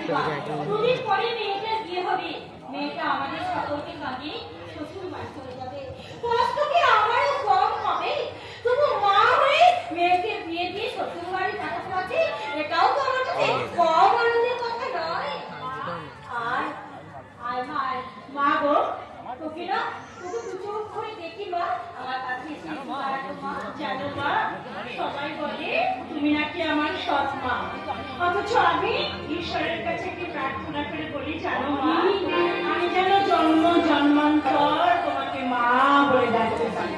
দুদিন পরে মেয়েটার বিয়ে হবে, মেয়েটা আমাদের সকলকে কাঁদিয়ে শ্বশুর বাড়ি চলে যাবে। কষ্ট কি আমারও কম হবে? তবু মা হয়ে মেয়েকে বিয়ে দিয়ে শ্বশুর বাড়ি পাঠাতে পারছি, এটাও তো আমার কাছে কম আনন্দের কথা নয়। আর মা গো, তোকে না তোকে দু চোখ করে দেখি মা, আমার কাছে এসে মা, জানো মা, সবাই বলে তুমি নাকি আমার সৎ মা, অথচ আমি ঈশ্বরের কাছে একটি প্রার্থনা করে বলি জানো মা, আমি যেন জন্ম জন্মান্তর তোমাকে মা বলে ডাকতে পারি।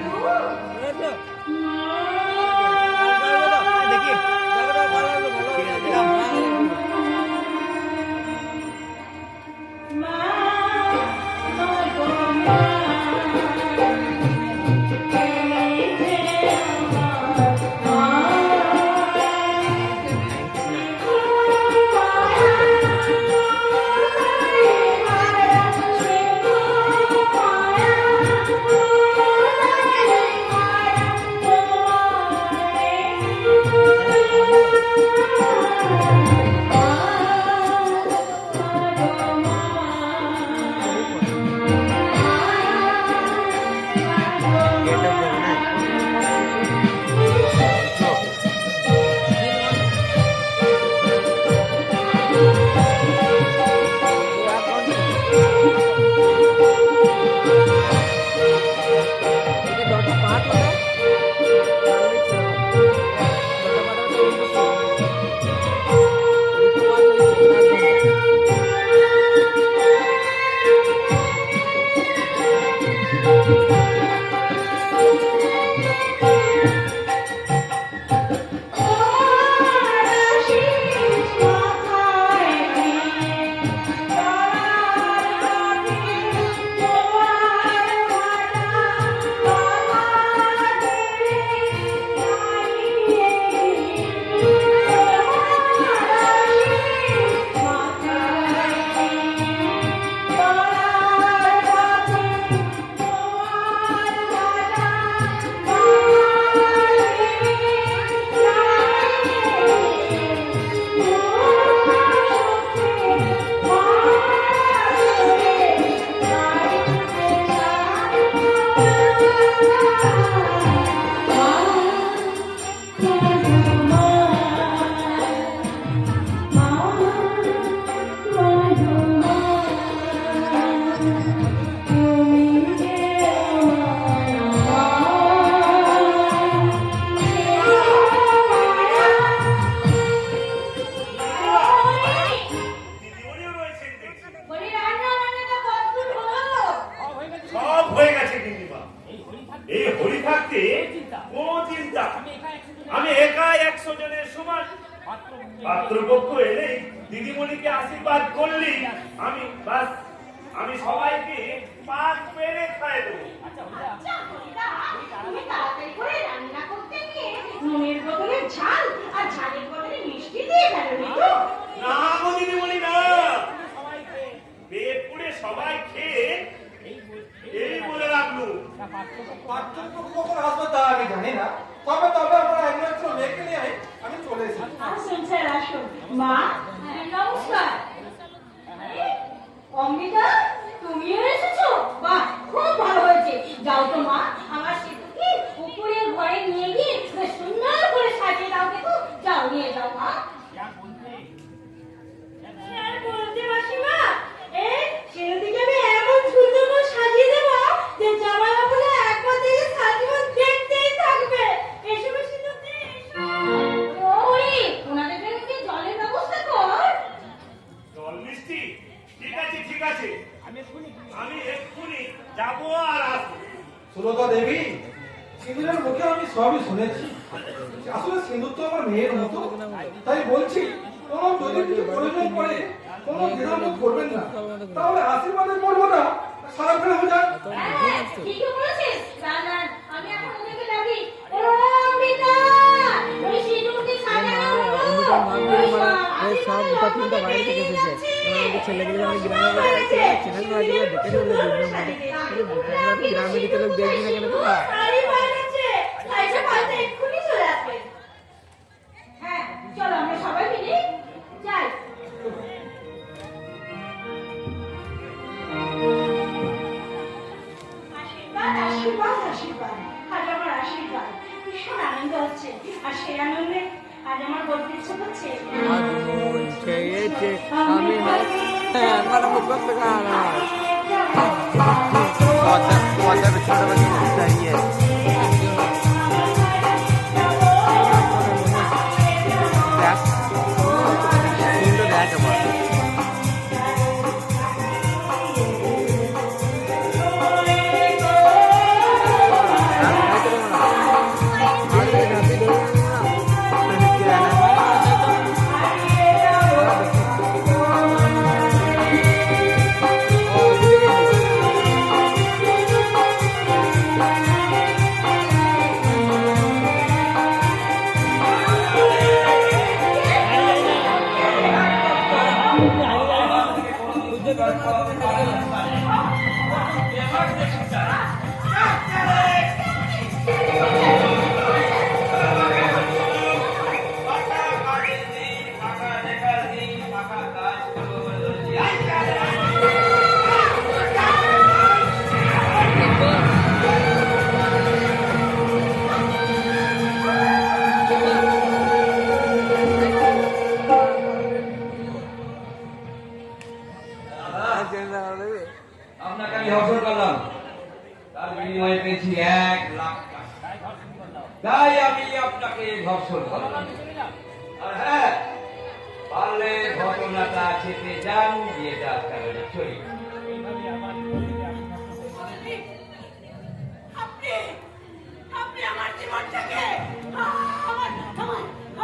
পাত্রপক্ষ এলে দিদিমণিকে আশীর্বাদ করলি আমি সবাইকে পাক পেরে খাই দেবো। তুমি তাড়াতাড়ি করে রান্না করতে গিয়ে নুনের বদলে ঝাল আর ঝালের বদলে মিষ্টি দিয়ে ফেলবি তো? না গো দিদিমণি না, পেট পুড়ে সবাই খেয়ে এই বলে রাখলো। পাত্রপক্ষ কখন আসবে তা আমি জানি না, তবে আমরা একমাত্র মেয়েকে নিয়ে আমি চলে এসেছি। আসুন স্যার আসুন। মা নমস্কার। অমৃতা তুমিও এসেছো? বাহ, খুব ভালো হয়েছে। যাও তো মা, আমার সেতুকে উপরের ঘরে নিয়ে গিয়ে সুন্দর করে সাজিয়ে দাও দেখো। যাও নিয়ে যাও মা। বলতে মাসিমা, সেদিকে আমি এমন সুন্দর করে সাজিয়ে দেবো যে জামাই বলে একবার দেখে সাজিয়ে দেখতেই থাকবে। এসো বেশি তো ওই ওনাদের জন্য কি জলের ব্যবস্থা কর। জল মিষ্টি ঠিক আছে আমি এক্ষুনি যাবো আর আসবো। সুলতা দেবী, সিঁদুরের মুখে আমি সবই শুনেছি। আসলে সিঁদুর তো আমার মেয়ের মতো, তাই বলছি যদি কিছু প্রয়োজন পড়ে কোনো দ্বিধাবোধ করবেন না, তাহলে আশীর্বাদে পড়বো না, সারা ফেলে হয়ে যান। ঠিকই বলেছিস রাজান, আমি এখন ওদেরকে ডাকি। অমৃতা, ওই সিঁদুরটি সাজানো সব দুটা তিনটা বাইরে থেকে এসেছে। আমাদের ছেলেগুলো আমি গ্রামে বেড়ে চ্যানেল মাঝে দেখে চলে গ্রামে দিকে লোক দেখবি না কেন? হ্যাঁ চলো আমরা সবাই মিলে যাই। আর সেই আনন্দে আজ আমার বলতে ইচ্ছে করছে আজ মন চেয়েছে আমি একবার মুখ করতে গানা কথা ছোট বাচ্চা চাইয়ে দেখ আমার আপনাকে আমি অফার করলাম তার বিনিময়ে পেয়েছি 1,00,000 টাকা তাই আমি আপনাকে ধর্ষণ করলাম আর হ্যাঁ পারলে ঘটনাটা চেপে যান বিয়েটা আপনারা চলি আপনি আমার জীবনটাকে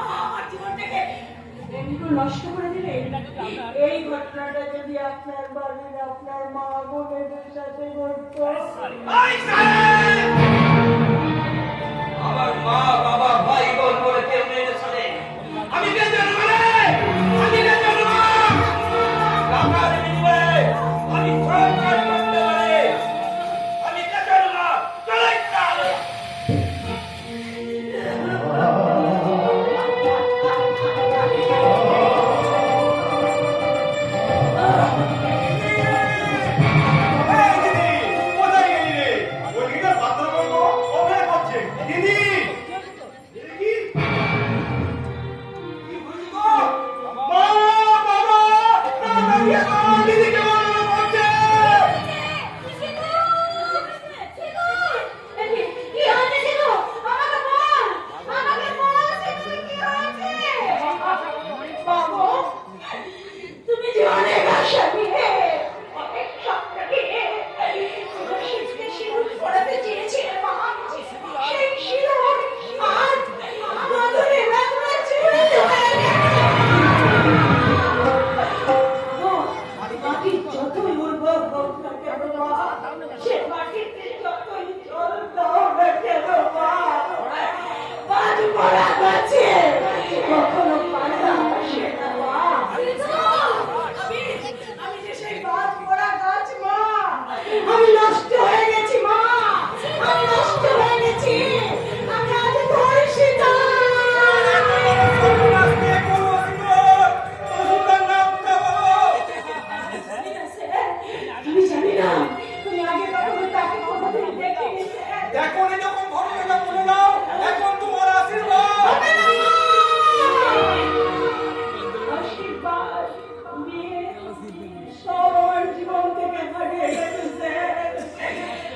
আমার জীবনটাকে এমনি নষ্ট করে দিলেন এই ঘটনাটা যদি আপনার বাড়ির আপনার মা বোনেদের সাথে ঘটতো আমার মা বাবা ভাই বোন বলে কেউ নেই এর সাথে আমি কে জানবো আমি কে জানবো টাকার বিনিময়ে আমি সংসার করতে পারি আমি কে জানবো চলে চল তুমি যে অনেক আশা নিয়ে অনেক স্বপ্ন নিয়ে শীতকে শিরুল পড়াতে চেয়েছিলে মা সেই শিরুল আজ আমাদের এলাকায় ছেড়ে মাটির যতই উর্বর হোক না কেন মা সে মাটিতে যতই জল দাও না কেন মা আজ মরা গাছে কখনো পাতা আসে না মা আমি যে সেই গাছ পড়া গাছ মা আমি নষ্ট হয়ে গেছি মা আমি নষ্ট হয়ে গেছি আমি আজ ধর্ষিত আমি জানি না তুমি আগে কখনো তাকে কোনোদিন দেখিনি এখন এরকম ঘটনাটা বলে দাও এখন তোমার আশীর্বাদ আশীর্বাদ দিয়ে সব আমার জীবন থেকে হারিয়ে গেছে স্যার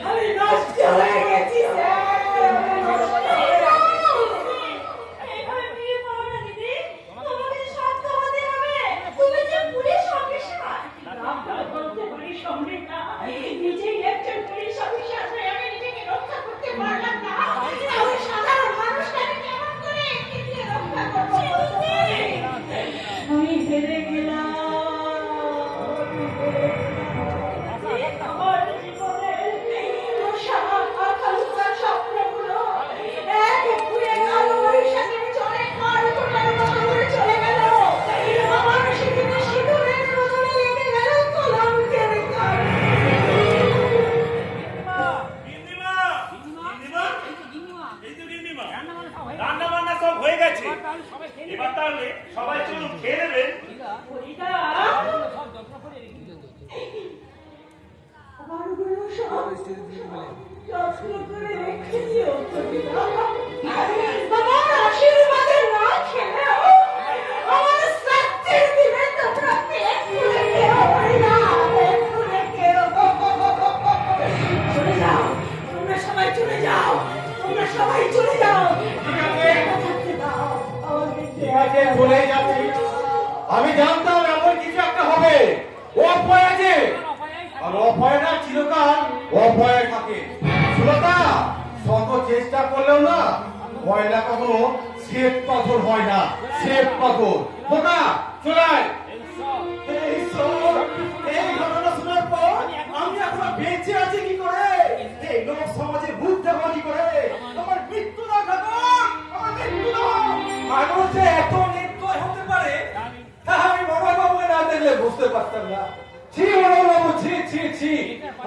আমি নষ্ট হয়ে গেছি স্যার এইভাবে বিয়ে করো না দিদি তোমাকে শক্ত হতে হবে তুমি যে পুলিশ অফিসার আপনার বলতে পারি সমৃদ্ধা নিজেই একজন পুলিশ অফিসার হয়ে আমি নিজেকে রক্ষা করতে পারলাম না আমি সাধারণ মানুষটাকে কেমন করে নিজে রক্ষা করবো আমি হেরে গেলাম আমার জীবনের আশা আকাঙ্ক্ষা স্বপ্নগুলো এক ঘুরে গেল বৈশাখের চলে কার কোটার মতো করে চলে গেল আমার সেদিকে সিঁদুরের বদলে লেগে গেল কলঙ্কের কার রান্না বান্না সব হয়ে গেছে এবার তাহলে সবাই চলুন খেয়ে নেবেন হরিদা আমার গুলো সব যত্ন করে রেখেছি হরিদা আমার আশীর্বাদে না খেলেও আমার সত্যের দিনে তোমরা পেট পুরে খেও হরিণা, পেট পুরে খেও। চলে যাও, তোমরা সবাই চলে যাও, তোমরা সবাই চলে যাও। আমাকে একা থাকতে দাও, আমাকে ঠিক আছে, বলেই যাচ্ছি। আমি জানতাম এমন কিছু একটা হবে। অভয় আছে, আর অভয়টা চিরকাল অভয় থাকে। সুলতা, শত চেষ্টা করলেও না ময়লা কখনো শ্বেত পাথর হয় না, শ্বেত পাথর। বোকা চলাই। এই ঈশ্বর, এই ঘটনা শোনার পর আমি এখনো বেঁচে আছি কি করে? এই লোক সমাজে ভূত দেবো কি করে? আমার মৃত্যু না ঘটক, আমার মৃত্যু না। মানুষ যে এত নির্দয় হতে পারে তা আমি মনোবাবুকে না দেখলে বুঝতে পারতাম না। ছি মনোবাবু, ছি ছি ছি।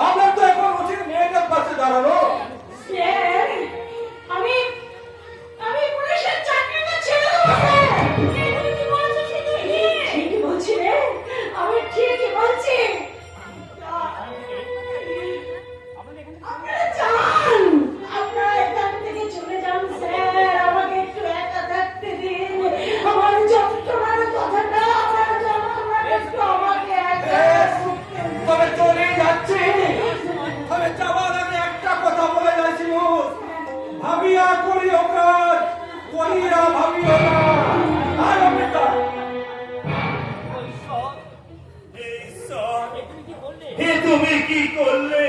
আপনার তো এখন উচিত মেয়েটার পাশে দাঁড়ানো। স্যার, আমি পুলিশের চাকরিটা ছেড়ে দেবো স্যার। কি বলছো তুমি? ঠিকই বলছি রে, আমি ঠিকই বলছি। আপনারা যান, আপনারা এখান থেকে চলে যান স্যার, আমাকে একটু একা থাকতে দিন। আমার যন্ত্রণার কথাটা, আমার যন্ত্রণাটা একটু আমাকে একা থাকতে দিন। তবে চলে যাচ্ছি। তবে যাবার আগে একটা কথা বলে যাচ্ছি, ভাবিয়া করিও কাজ, করিয়া ভাবিও না। আর অমিতা, হে তুমি কি করলে?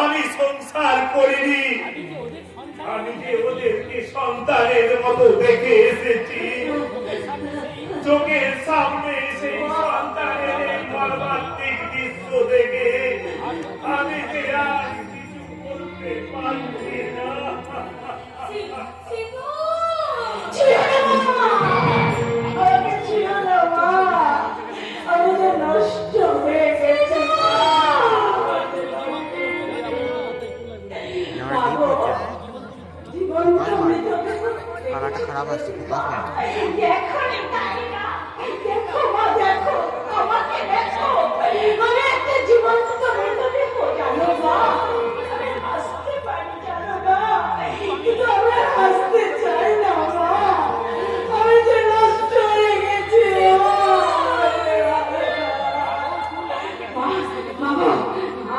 আমি সংসার করিনি। আমি যে ওদেরকে সন্তানের মতো দেখে এসেছি, চোখের সামনে সেই সন্তানের এই মর্মান্তিক দৃশ্য দেখে আমি যে আর কিছু করতে পারছি না। নষ্ট হয়ে গেছে। কালাটা খারাপ আসছে, দেখো মা, দেখো আমাকে, দেখো আমি একটা জীবন্ত মৃতদেহ, জানো মা। আমি হাসতে পারি জানো না, কিন্তু আমি হাসতে চাই না মা। আমি যে নষ্ট হয়ে গেছি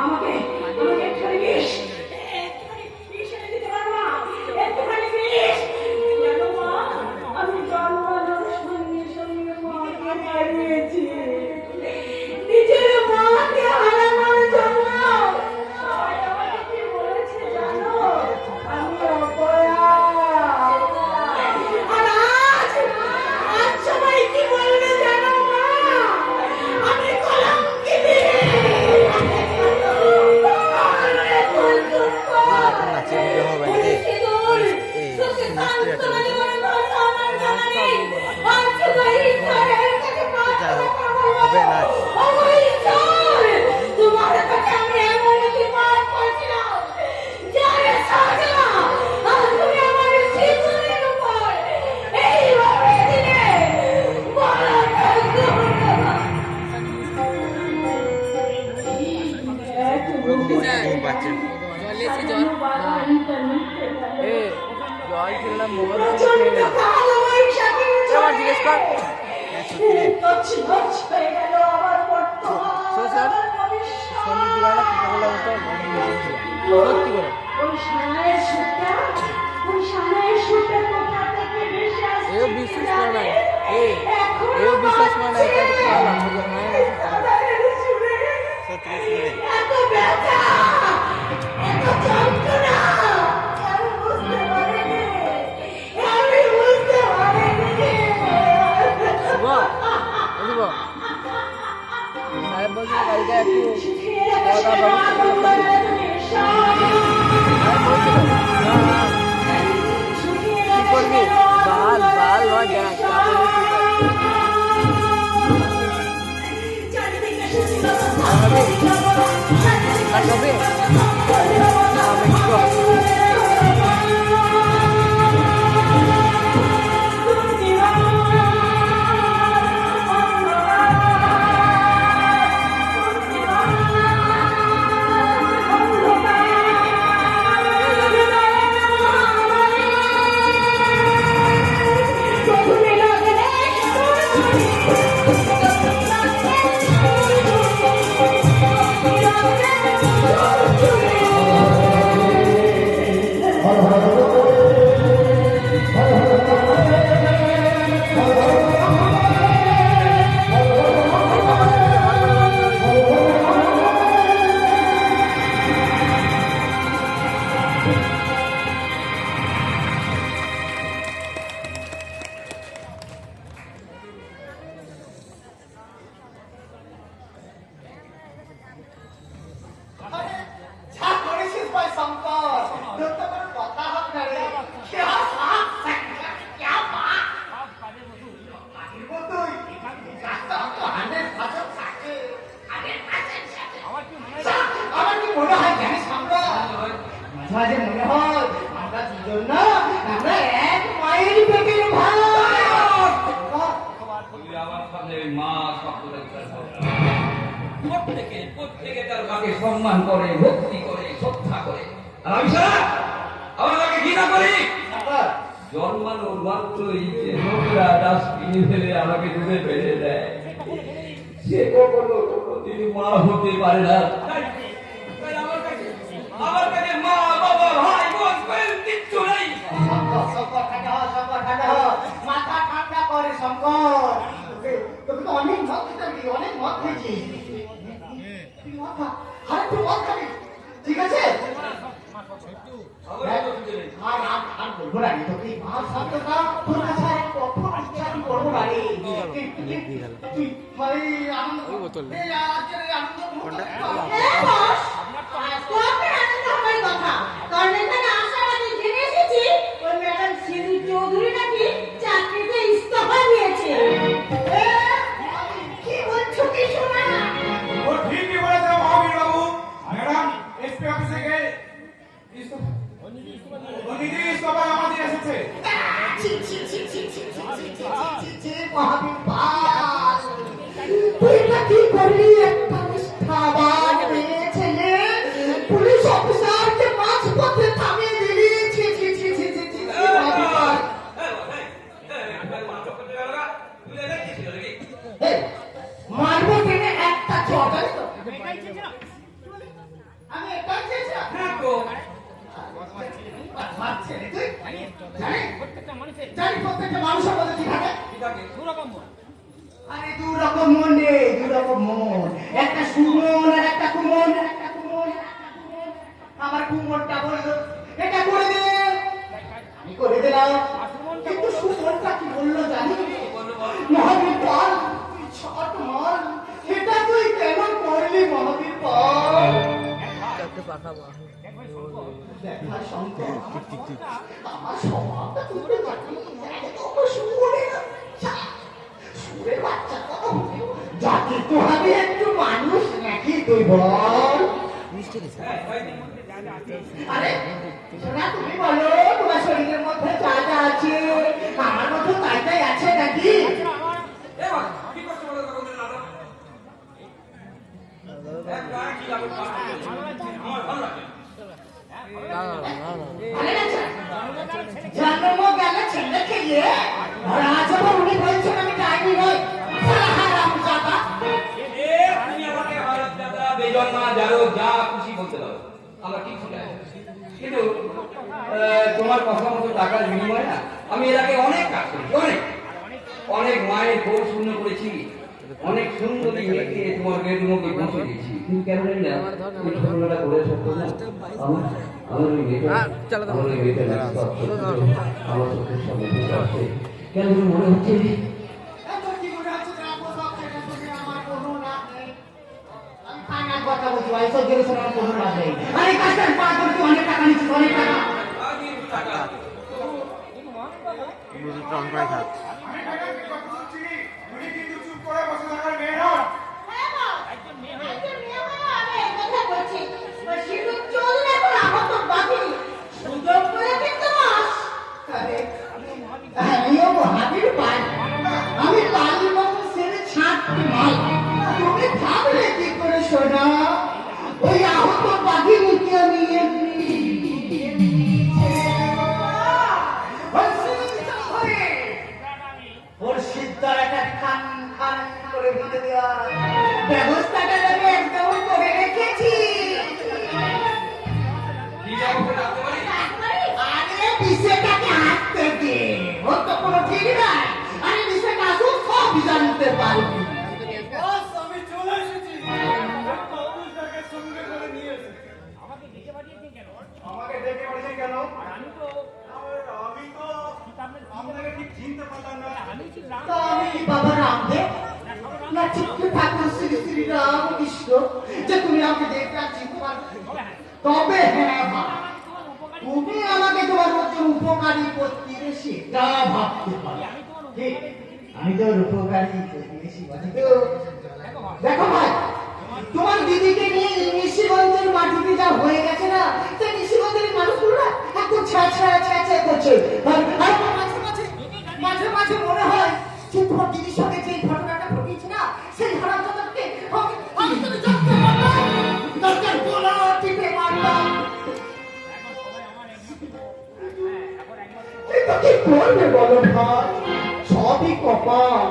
আমাকে একটুখানি বিষ এনে দিতে পারো মা, একটুখানি বিষ। জানো মা, আমি জন্মানোর সঙ্গে সঙ্গে মাকে হারিয়েছি। নিজের মাকে হারানোর জন্য সবাই আমাকে কি বলেছে জানো? আমি অপয়া। আর আজ সবাই কি বলবে জানো মা? আমি কলঙ্কিনী। তোমার কাছে আমি এমন একটি পাপ করেছিলাম যারে সাজা তুমি আমার জীবনের উপর এইভাবে দিলে। জল খেলাম, মোবাইল প্রচন্ড কালো বৈশাখী এবার জিজ্ঞেস কর। তছনছ হয়ে গেল আমার বর্তমান, আমার ভবিষ্যৎ। সত্যি করে ওই সানায়ের সুরটা কোথা থেকে ভেসে আসছে এও বিশ্বাস করে না, এও বিশ্বাস করে না, এটা তো খাওয়া এত ব্যথা, এত যন্ত্রণা আমি বুঝতে পারিনি, আমি বুঝতে পারিনি। শুভ, শুভ সাহেব বলছিল কালকে একটু খাওয়া দাওয়া কি করবি? বাল বাল সম্মান করে, ভক্তি করে, শ্রদ্ধা করে। আর আমি সারা আমার তাকে ঘৃণা করি। জন্মানোর মাত্রই যে নোংরা ডাস্টবিনে ফেলে আমাকে ডুবে ফেলে দেয়, সে কখনো কোনোদিন মা হতে পারে না। তাই আমার কাছে মা, বাবা, ভাই, বোন কিচ্ছু নেই। মাথা ঠান্ডা করে শঙ্কর, তোকে তো অনেক মদ খেতে হবে, অনেক মদ খেয়েছিস। আরেকটু মদ খাবি, ঠিক আছে? আর বলবো না রে তোকে, আর শব্দটা তোর কাছে আর কখন উচ্চারণ করবো না রে। তুই মানে আনন্দ, এই আজকের এই আনন্দ মুহূর্তটা চৌধুরী নাকি চাকরিতে ইস্তফা দিয়েছে। কি বলছো কি শোনা? ও ঠিকই বলেছে মহাবীর বাবু। ম্যাডাম এসপি অফিসে গিয়ে ও নিজেই ইস্তফা জমা দিয়ে এসেছে। মহাবীর পাল, তুই না কি করলি? একটা নিষ্ঠাবান মেয়ে ছেলে পুলিশ অফিসারকে মাঝপথে থামিয়ে দিলি। ছি ছি ছি ছি ছি ছি, মহাবীর পাল। এই, মারবো টেনে একটা চড়, জানিস তো? আমি এটাই চেয়েছিলাম। মারছে রে তুই? জানি প্রত্যেকটা মানুষের মধ্যে কি থাকে? আরে দু রকম মন রে, দু রকম মন। একটা সুমন আর একটা কুমন। আমার কুমনটা বললো এটা করে দে, আমি করে দিলাম। কিন্তু সুমনটা কি বললো জানি? মহাবীর পাল, ছোট মাল, এটা তুই কেন করলি মহাবীর পাল? দেখা শঙ্কর, আমার স্বভাবটা তুই তো জানিস, এত সুরের সুরের বাচ্চা কত জাতি তো হবে একটু মানুষ নাকি তুই বল? আরে শোনা, তুমি বলো তোমার শরীরের মধ্যে যা যা আছে আমার মধ্যে তাই তাই আছে নাকি? জন্ম গেল ছেলে খেয়ে আর আজ আবার উনি বলছেন আমি ডাইনি নই। বেজন্মা যারো যা খুশি বলতে পারো, আমার ঠিক ঠিক আছে। কিন্তু তোমার কথা মতো টাকার বিনিময়ে না আমি এর আগে অনেক কাজ করেছি, অনেক মায়ের বউ শূন্য করেছি, অনেক সুন্দরী মেয়েকে তোমার মেয়ের মুখে পৌঁছে দিয়েছি। কিন্তু কেন জানি না ওই ছোটবেলাটা করে সত্য না আমার ওই মেয়েটা আমার চোখের সামনে ভেসে আসছে। কেন মনে হচ্ছে কথা বলছি ভাই, সব জেনে শোনার কোনো লাভ নেই। আরে কাজটা পা করে তুই অনেক টাকা নিচ্ছিস, অনেক টাকা। উনি কিন্তু চুপ করে বসে থাকার মেয়ে নন। আমিও মহাবীর পাল, আমি পালির মতো ছেড়ে ছাড়তে মাল। তুমি ভাবলে কি করে শোনা? ওই আহত পাখিকে নিয়ে ওর সিদ্ধার একটা খান খান করে দিতে দেওয়া ব্যবস্থাটা আমি একদম করে রেখেছি। আরে বিষয়টাকে হাঁটতে দে, ওর তো কোনো ঠিক নাই। আরে বিষয়টা আসুক, সব জানতে পারবি। আমি চলে এসেছি, সঙ্গে করে নিয়ে এসেছি। আমাকে ডেকে পাঠিয়েছেন কেন? আমি তো আপনাকে ঠিক চিনতে পারলাম না। তো আমি বাবা রামদেব না চিত্র ঠাকুর শ্রী শ্রী রামকৃষ্ণ, যে তুমি আমাকে দেখতে আর চিনতে পারবে? তবে হ্যাঁ মা, তুমি আমাকে তোমার মধ্যে উপকারী প্রতিবেশী সেটা ভাবতে পারো। ঠিক, আমি তো উপকারী প্রতিবেশী বলি তো। দেখো ভাই, তোমার দিদিকে নিয়ে নিশিগঞ্জের মাটিতে যা হয়ে গেছে না, সেই নিশিগঞ্জের মানুষগুলো না একদম ছ্যা করছে। আর মাঝে মাঝে মনে হয় যে তোমার দিদির সঙ্গে যে ঘটনাটা ঘটিয়েছে না, সেই ঘটনাটাকে আমি তুমি জানতে পারবে। করবে বলো ভাই? সবই কপাল।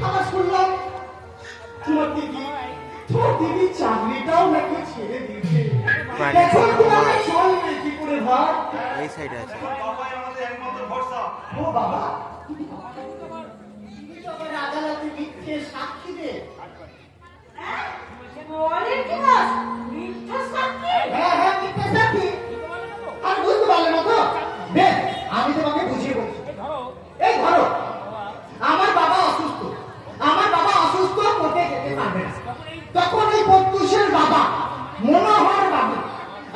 আবার শুনলাম তোমার দিদি চাকরিটাও নাকি ছেড়ে দিয়েছে। এখন তোমাকে চলবে কি করে ভাই? এই সাইডে আছে। বাবাই আমাদের একমাত্র ভরসা। ও বাবা, তুমি তো আবার আদালতে মিথ্যে সাক্ষী দে। হ্যাঁ? বলেন কি বস? মিথ্যা সাক্ষী? হ্যাঁ হ্যাঁ, মিথ্যে সাক্ষী। আর বুঝতে পারলে না তো? বেশ, আমি তোমাকে বুঝিয়ে বলছি। এই ধরো, আমার বাবা অসুস্থ। আমার বাবা অসুস্থ, কোর্টে যেতে পারবে না। তখন এই প্রত্যুষের বাবা মনোহর বাবু,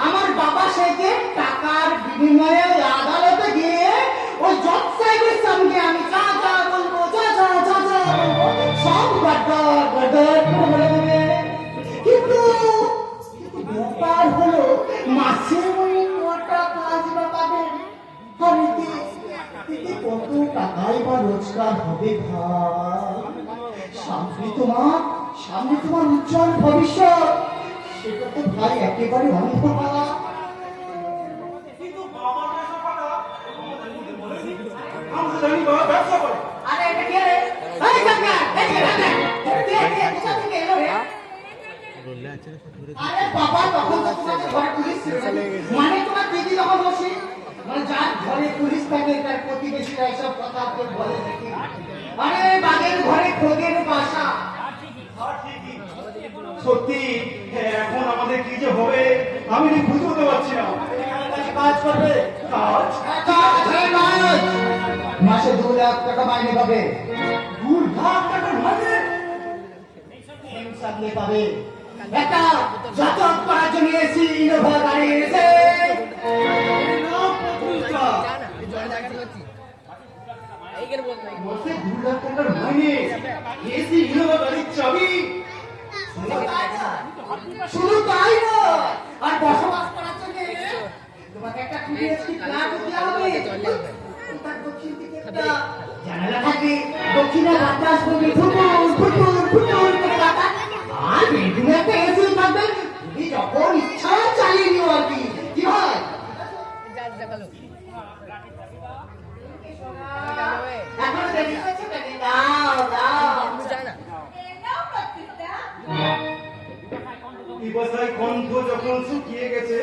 আমার বাবা সেকে টাকার বিনিময়ে আদালতে গিয়ে ওই জজ সাহেবের সঙ্গে আমি যা যা বলবো, যা যা বলবো, সব গড়গড় করে বলে দেবে। কিন্তু ব্যাপার হলো মাসে ওই কটা কাজ বা পাবেন। আর এতে কত টাকাই বা রোজগার হবে ভাই? সামনে তোমার উজ্জ্বল ভবিষ্যৎ, সেটা তো ভাই একেবারে অন্ধকার। কিন্তু বাবা পয়সা পাঠা আমরা জানি বাবা ব্যবসা করে। আরে এটা কে রে? এই কাকা, এই কাকা, কে কোথা থেকে এলো রে? আরে বাবা, তখন তো তোমাদের ঘরে পুলিশ ছিল না। মানে তোমার দিদি যখন বসি, মানে যার ঘরে পুলিশ থাকে তার প্রতিবেশীরা এসব কথা বলে নাকি? আরে বাগের ঘরে খোগের বাসা। সত্যি এখন আমাদের কি যে হবে আমি ঠিক বুঝতে তো পারছি না। কাজ করবে, কাজ মাসে 2 লাখ টাকা মাইনে পাবে। 2 লাখ টাকা মাইনে? সামনে পাবে। একটা যাতায়াত করার জন্য এসি ইনোভা গাড়ি এনেছে। বলছে 2 লাখ টাকার মাইনে, এসি ইনোভা গাড়ির চাবি। শুধু তাই নয়, আর বসবাস করার জন্য তোমাকে একটা 2 ফ্ল্যাট দিতে হবে। তার দক্ষিণ দিকে একটা জানালা থাকবে, দক্ষিণে বাতাস বলবে ফুটুর ফুটুর ফুটুর করে বাতাস। আর বেডরুমে একটা এসি থাকবে, তুমি যখন ইচ্ছা চালিয়ে নিও আর কি। কি হয়? এখন রেডি হয়েছে নাকি? দাও দাও। এটাও প্রত্যেকটা। পিপাসায় কণ্ঠ যখন শুকিয়ে গেছে,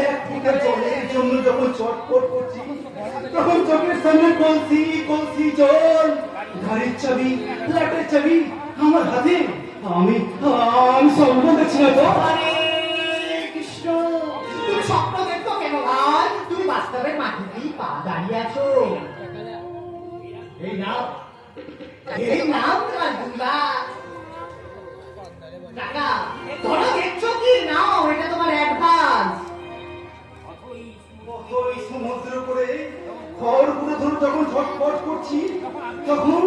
এক ফোঁটা জলের জন্য যখন চটপট করছি, তখন চোখের সামনে কলসি কলসি জল, গাড়ির চাবি, ফ্ল্যাটের চাবি আমার হাতে। আমি স্বপ্ন দেখছি না তো। হরে কৃষ্ণ, তুমি স্বপ্ন দেখছো কেন ভাই? তুমি বাস্তবের মাটিতেই পা দাঁড়িয়ে আছো। এই নাও তোমার দুলা টাকা। ধরো দেখছো কি? নাও, এটা তোমার অ্যাডভান্স। ওই সমুদ্র করে খড়গুলো ধরে যখন ছটফট করছি, তখন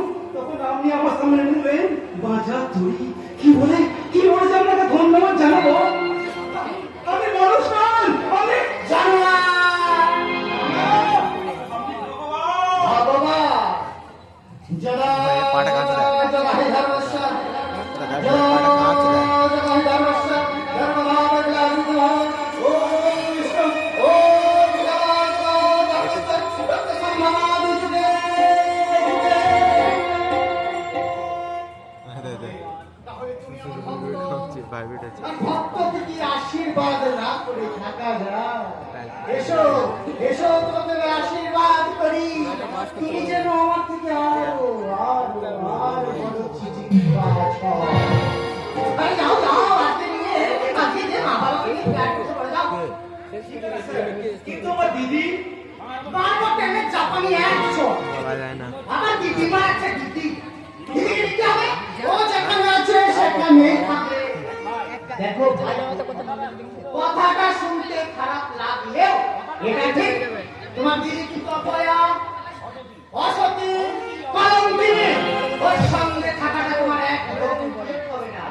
আপনি আমার সামনে নিলেন বাজার তৈরি। কি বলে যে আপনাকে ধন্যবাদ জানাবো? আমি মানুষ নন, আমি জানোয়ার। বাবা জলা পাটা কাটছে। জলা হে ধর্মস্য আশীর্বাদ না করে থাকা যায়? এসো এসো, তোমাদের আশীর্বাদ করি। তুমি যেন আমার থেকে আরো বড় চিঠিবাজ হও। আরে যাও যাও, আজকে যে মা বাবাকে নিয়ে ফ্ল্যাট করতে পারে, যাও। কিন্তু আমার দিদি বারবার টেনে জাপানি অ্যাকশন। বলা যায় না। আমার দিদিমা আছে, দিদি নিতে হবে। ও যেখানে আছে সেখানেই থাকবে। দেখো ভাই, কথাটা শুনতে খারাপ লাগলেও এটা ঠিক। তোমার দিদি কিন্তু অপয়া, অসতী, কলঙ্কিনী। ওর সঙ্গে থাকাটা তোমার একদম ঠিক হবে না।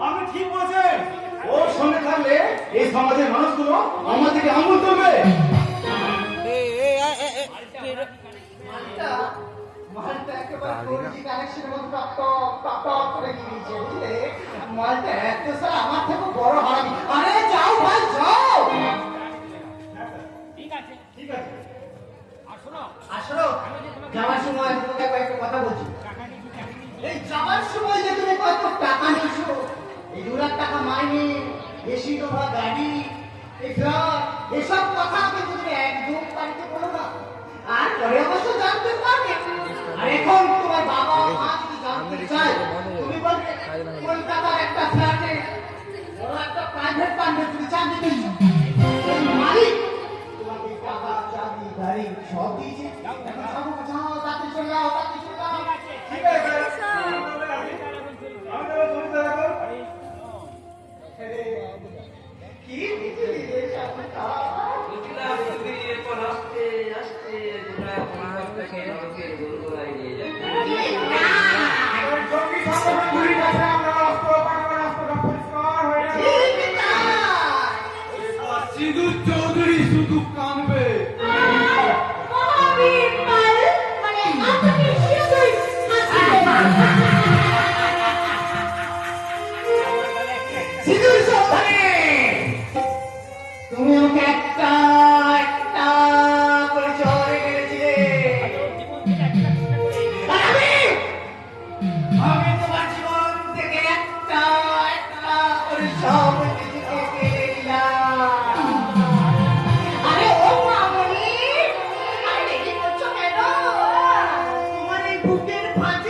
আমি ঠিক বলেছেন। ওর সঙ্গে থাকলে এই সমাজের মানুষগুলো আমার দিকে আঙুল তুলবে। মালটা একেবারে 4G কানেকশনের মতো টক করে দিয়েছে, বুঝলে? মালটা এত স্যার আমার থেকে বড় হারামি। আরে যাও ভাই, যাও। ঠিক আছে। আসো যাওয়ার সময় তোমাকে একটা কথা বলছি। এই যাওয়ার সময় যে তুমি কত টাকা নিয়েছো, এই 2 লাখ টাকা মাইনে, এসি তোমার গাড়ি, এই ফ্ল্যাট, এসব কথা কিন্তু তুমি একদম বাড়িতে বলো না। আর পরে অবশ্য জানতে পারবে। আর এখন তোমার বাবা মা যদি জানতে চায়, তুমি বলবে কলকাতার একটা ফ্ল্যাটে বড় একটা প্রাইভেট তুমি চাকরি পেয়েছো। এই মালিক তোমাকে টাকা, চাকরি, গাড়ি সব দিয়েছে। এখন যাও, তাতে চলে যাও, তাতে চলে যাও। ঠিক আছে আমি তাহলে জমিদার এখন কি বিজলি রে শামুকা? বুঝলাম, তুমি এরপর আস্তে আস্তে তোমরা পরিবারটা খেয়ে আমাকে গোলগোলায় নিয়ে যাবে। জঙ্গি সংগঠন ঘুরে গেছে, আমরা রাস্তা পাকা রাস্তাটা পরিষ্কার হয়ে গেছে। ঠিক তাই। সিধু চৌধুরী শুধু কাঁদবে। মহাবীর পাল মানে আপনি শুধুই সিঁদুর সাবধানে। তুমি আমাকে একটা একটা করে চড়ে মেরেছিলে। আর আমি তোমার জীবন থেকে একটা একটা করে সব কিছুকে কেড়ে নিলাম। আরে ও মামনি, আরে দেরি করছো কেন? তোমার এই বুকের ফাঁকে